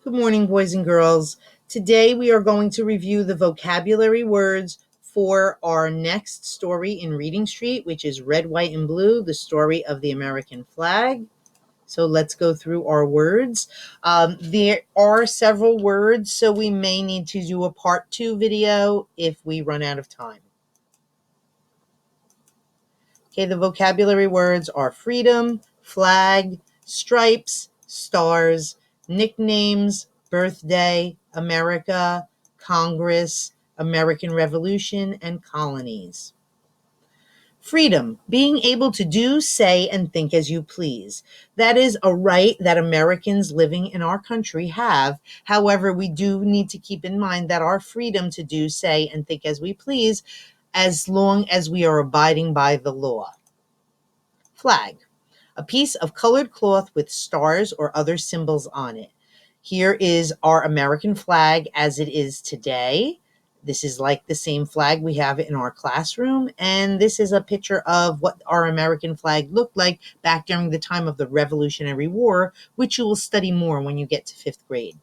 Good morning, boys and girls. Today we are going to review the vocabulary words for our next story in Reading Street, which is Red, White, and Blue, the story of the American flag. So let's go through our words. There are several words, so we may need to do a part 2 video if we run out of time. Okay, the vocabulary words are freedom, flag, stripes, stars, nicknames, birthday, America, Congress, American Revolution, and colonies. Freedom, being able to do, say, and think as you please. That is a right that Americans living in our country have. However, we do need to keep in mind that our freedom to do, say, and think as we please, as long as we are abiding by the law. Flag, a piece of colored cloth with stars or other symbols on it. Here is our American flag as it is today. This is like the same flag we have in our classroom. And this is a picture of what our American flag looked like back during the time of the Revolutionary War, which you will study more when you get to 5th grade.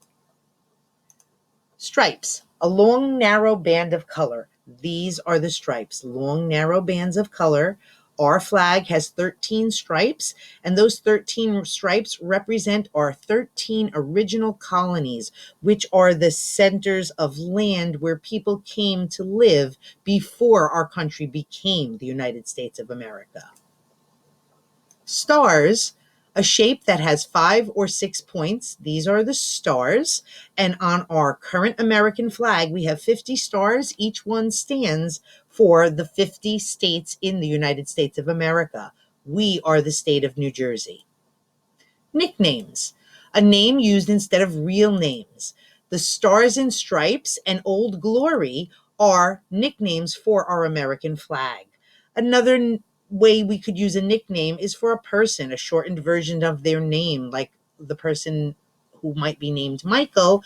Stripes, a long, narrow band of color. These are the stripes, long, narrow bands of color. Our flag has 13 stripes, and those 13 stripes represent our 13 original colonies, which are the centers of land where people came to live before our country became the United States of America. Stars, a shape that has 5 or 6 points. These are the stars. And on our current American flag, we have 50 stars. Each one stands for the 50 states in the United States of America. We are the state of New Jersey. Nicknames, a name used instead of real names. The Stars and Stripes and Old Glory are nicknames for our American flag. Another way we could use a nickname is for a person, a shortened version of their name, like the person who might be named Michael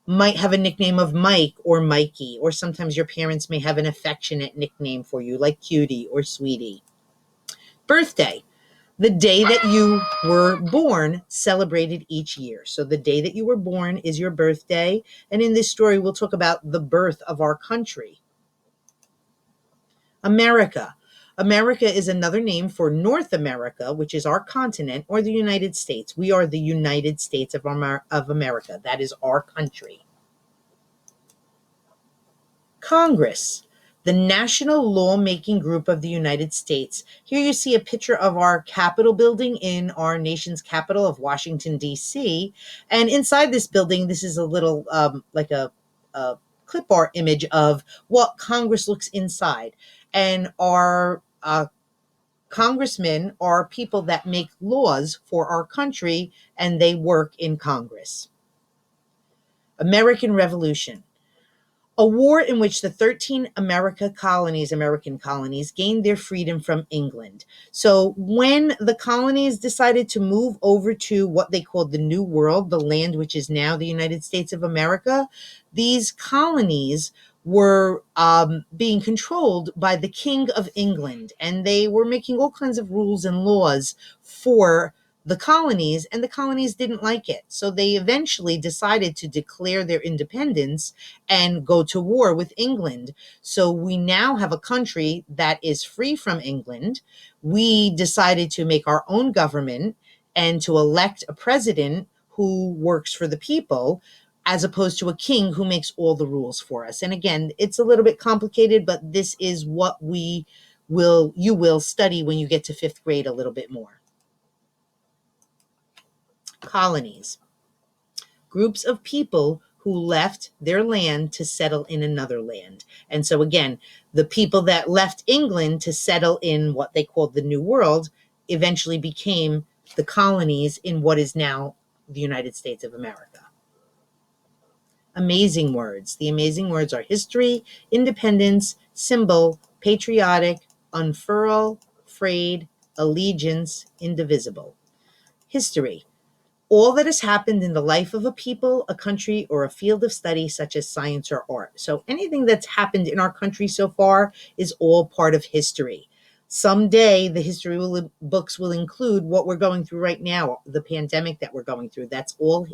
might have a nickname of Mike or Mikey, or sometimes your parents may have an affectionate nickname for you, like Cutie or Sweetie. Birthday, the day that you were born, celebrated each year. So the day that you were born is your birthday. And in this story, we'll talk about the birth of our country. America. America is another name for North America, which is our continent, or the United States. We are the United States of America. That is our country. Congress, the national lawmaking group of the United States. Here you see a picture of our Capitol building in our nation's capital of Washington, D.C. And inside this building, this is a little like a clip art image of what Congress looks inside. And our congressmen are people that make laws for our country, and they work in Congress. American Revolution, a war in which the 13 American colonies, gained their freedom from England. So when the colonies decided to move over to what they called the New World, the land which is now the United States of America, these colonies were being controlled by the King of England, and they were making all kinds of rules and laws for the colonies, and the colonies didn't like it. So they eventually decided to declare their independence and go to war with England. So we now have a country that is free from England. We decided to make our own government and to elect a president who works for the people, as opposed to a king who makes all the rules for us. And again, it's a little bit complicated, but this is what you will study when you get to 5th grade a little bit more. Colonies, groups of people who left their land to settle in another land. And so again, the people that left England to settle in what they called the New World eventually became the colonies in what is now the United States of America. Amazing words. The amazing words are history, independence, symbol, patriotic, unfurl, frayed, allegiance, indivisible. History, all that has happened in the life of a people, a country, or a field of study such as science or art. So anything that's happened in our country so far is all part of history. Someday the history books will include what we're going through right now, the pandemic that we're going through. That's all